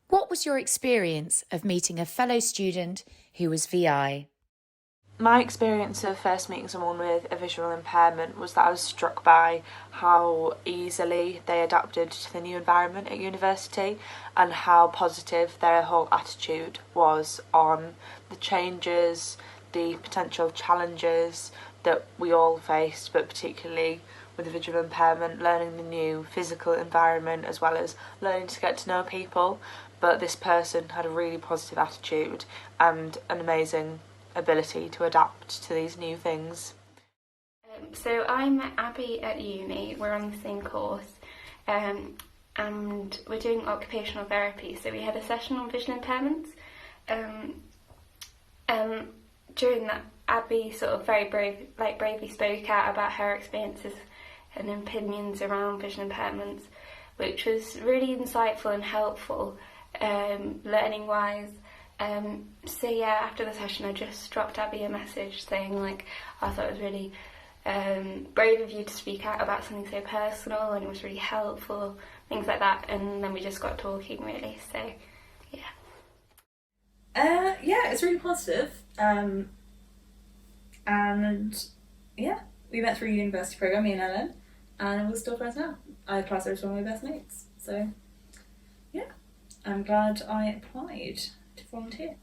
What was your experience of meeting a fellow student who was VI? My experience of first meeting someone with a visual impairment was that I was struck by how easily they adapted to the new environment at university and how positive their whole attitude was on the changes, the potential challenges that we all faced, but particularly with a visual impairment, learning the new physical environment as well as learning to get to know people. But this person had a really positive attitude and an amazing ability to adapt to these new things. So I met Abby at uni. We're on the same course, and we're doing occupational therapy. So we had a session on visual impairments. During that, Abby sort of bravely spoke out about her experiences and opinions around visual impairments, which was really insightful and helpful, learning-wise. After the session I just dropped Abby a message saying I thought it was really brave of you to speak out about something so personal, and it was really helpful, things like that, and then we just got talking really, so it's really positive. We met through a university programme, me and Ellen, and we're still friends now. I class her as one of my best mates, so I'm glad I applied to volunteer.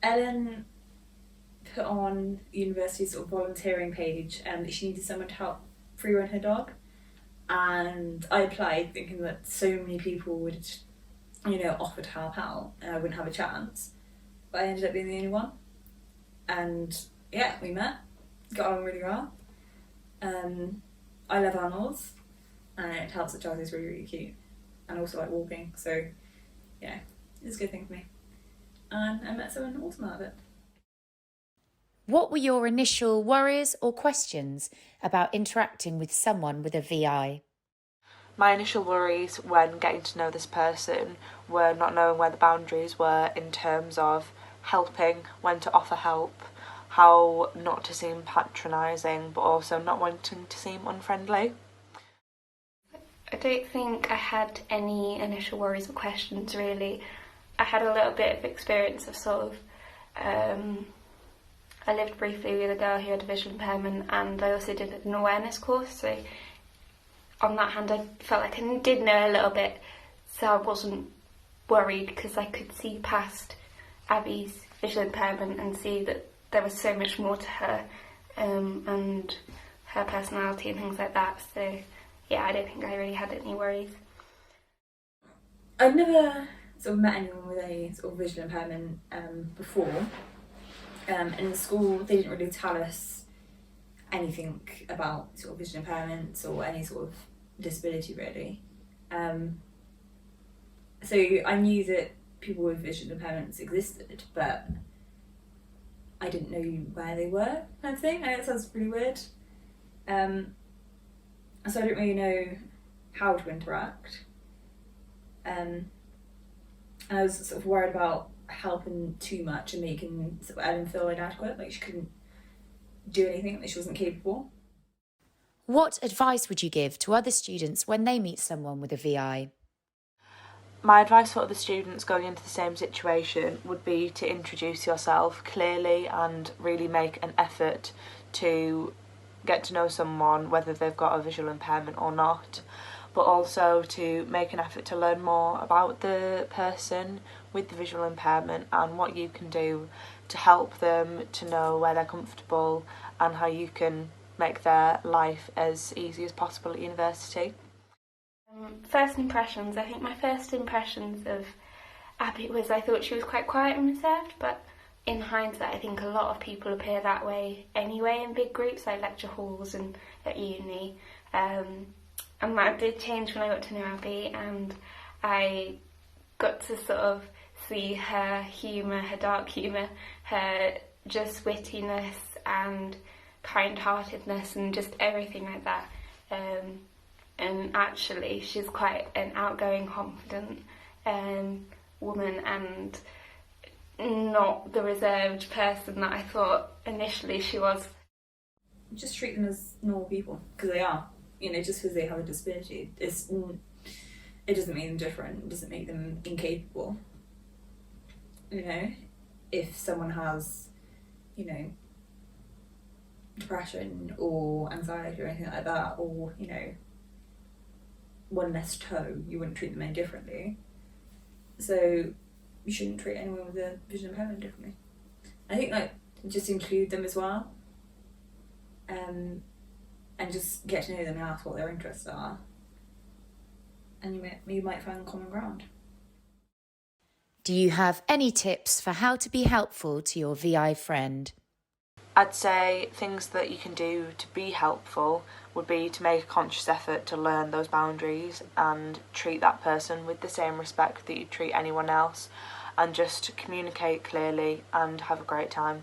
Ellen put on the university's sort of volunteering page that she needed someone to help free run her dog, and I applied thinking that so many people would offer to help out and I wouldn't have a chance, but I ended up being the only one, and we met, got on really well. I love animals and it helps that Charlie's really, really cute and also like walking, so it's a good thing for me, and I met someone awesome out of it. What were your initial worries or questions about interacting with someone with a VI? My initial worries when getting to know this person were not knowing where the boundaries were in terms of helping, when to offer help, how not to seem patronising, but also not wanting to seem unfriendly. I don't think I had any initial worries or questions really. I had a little bit of experience of I lived briefly with a girl who had a visual impairment, and I also did an awareness course, so on that hand I felt like I did know a little bit, so I wasn't worried because I could see past Abby's visual impairment and see that there was so much more to her, and her personality and things like that, so I don't think I really had any worries. I'd never sort of met anyone with a sort of visual impairment before. In school they didn't really tell us anything about sort of vision impairments or any sort of disability really. So I knew that people with vision impairments existed, but I didn't know where they were, kind of thing. I know it sounds really weird. So I didn't really know how to interact. And I was sort of worried about helping too much and making sort of Ellen feel inadequate, like she couldn't do anything, that she wasn't capable. What advice would you give to other students when they meet someone with a VI? My advice for other students going into the same situation would be to introduce yourself clearly and really make an effort to get to know someone, whether they've got a visual impairment or not, but also to make an effort to learn more about the person with the visual impairment and what you can do to help them to know where they're comfortable and how you can make their life as easy as possible at university. First impressions. I think my first impressions of Abby was I thought she was quite quiet and reserved, but in hindsight I think a lot of people appear that way anyway in big groups like lecture halls and at uni. And that did change when I got to know Abby, and I got to sort of see her humour, her dark humour, her just wittiness and kind-heartedness and just everything like that. And actually she's quite an outgoing, confident woman and not the reserved person that I thought initially she was. Just treat them as normal people, because they are, just because they have a disability. it doesn't make them different, it doesn't make them incapable. You know, if someone has, you know, depression or anxiety or anything like that, or, you know, one less toe, you wouldn't treat them any differently. So you shouldn't treat anyone with a visual impairment differently. I think, like, just include them as well, and just get to know them and ask what their interests are, and you might find common ground. Do you have any tips for how to be helpful to your VI friend? I'd say things that you can do to be helpful would be to make a conscious effort to learn those boundaries and treat that person with the same respect that you treat anyone else, and just communicate clearly and have a great time.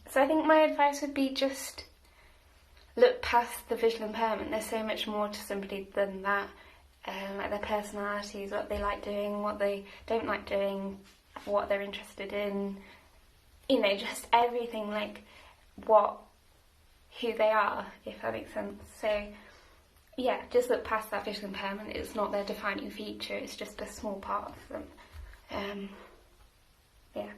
So I think my advice would be just look past the visual impairment. There's so much more to somebody than that. Like their personalities, what they like doing, what they don't like doing, what they're interested in, you know, just everything, like who they are, if that makes sense. So yeah, just look past that visual impairment. It's not their defining feature, it's just a small part of them. Yeah.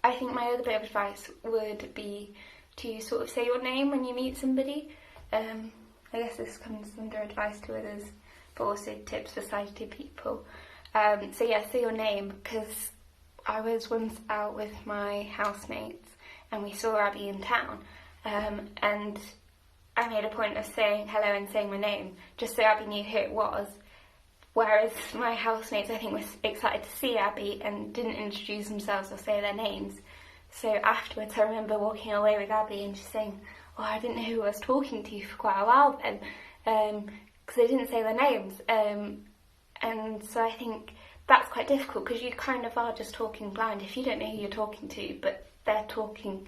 I think my other bit of advice would be to sort of say your name when you meet somebody. I guess this comes under advice to others, but also tips for sighted people. So yeah, say your name, because I was once out with my housemates and we saw Abby in town, and I made a point of saying hello and saying my name, just so Abby knew who it was. Whereas my housemates, I think, were excited to see Abby and didn't introduce themselves or say their names. So afterwards, I remember walking away with Abby and just saying, "Oh, I didn't know who I was talking to for quite a while then," because they didn't say their names. And so I think that's quite difficult, because you kind of are just talking blind if you don't know who you're talking to, but they're talking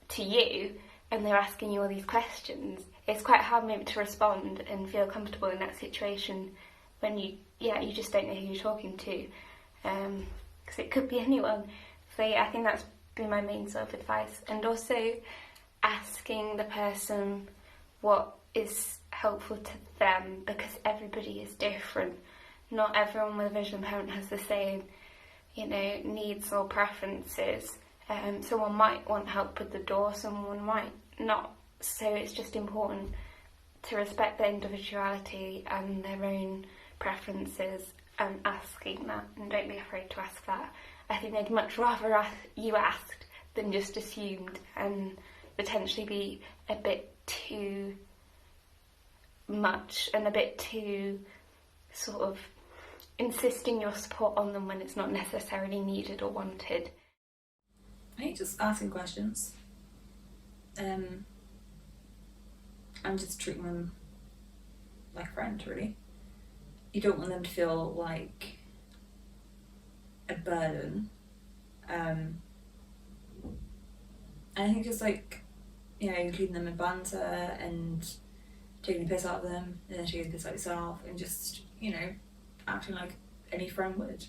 to you and they're asking you all these questions. It's quite hard maybe to respond and feel comfortable in that situation when you just don't know who you're talking to, because it could be anyone. So yeah, I think that's been my main sort of advice. And also asking the person what is helpful to them, because everybody is different. Not everyone with a visual impairment has the same, you know, needs or preferences. Someone might want help with the door, someone might not. So it's just important to respect their individuality and their own preferences, and asking that, and don't be afraid to ask that. I think they'd much rather you asked than just assumed and potentially be a bit too much and a bit too sort of insisting your support on them when it's not necessarily needed or wanted. I think just asking questions, and just treating them like a friend, really. You don't want them to feel like a burden. And I think just, like, you know, including them in banter and taking the piss out of them and then taking the piss out of yourself, and just, you know, acting like any friend would.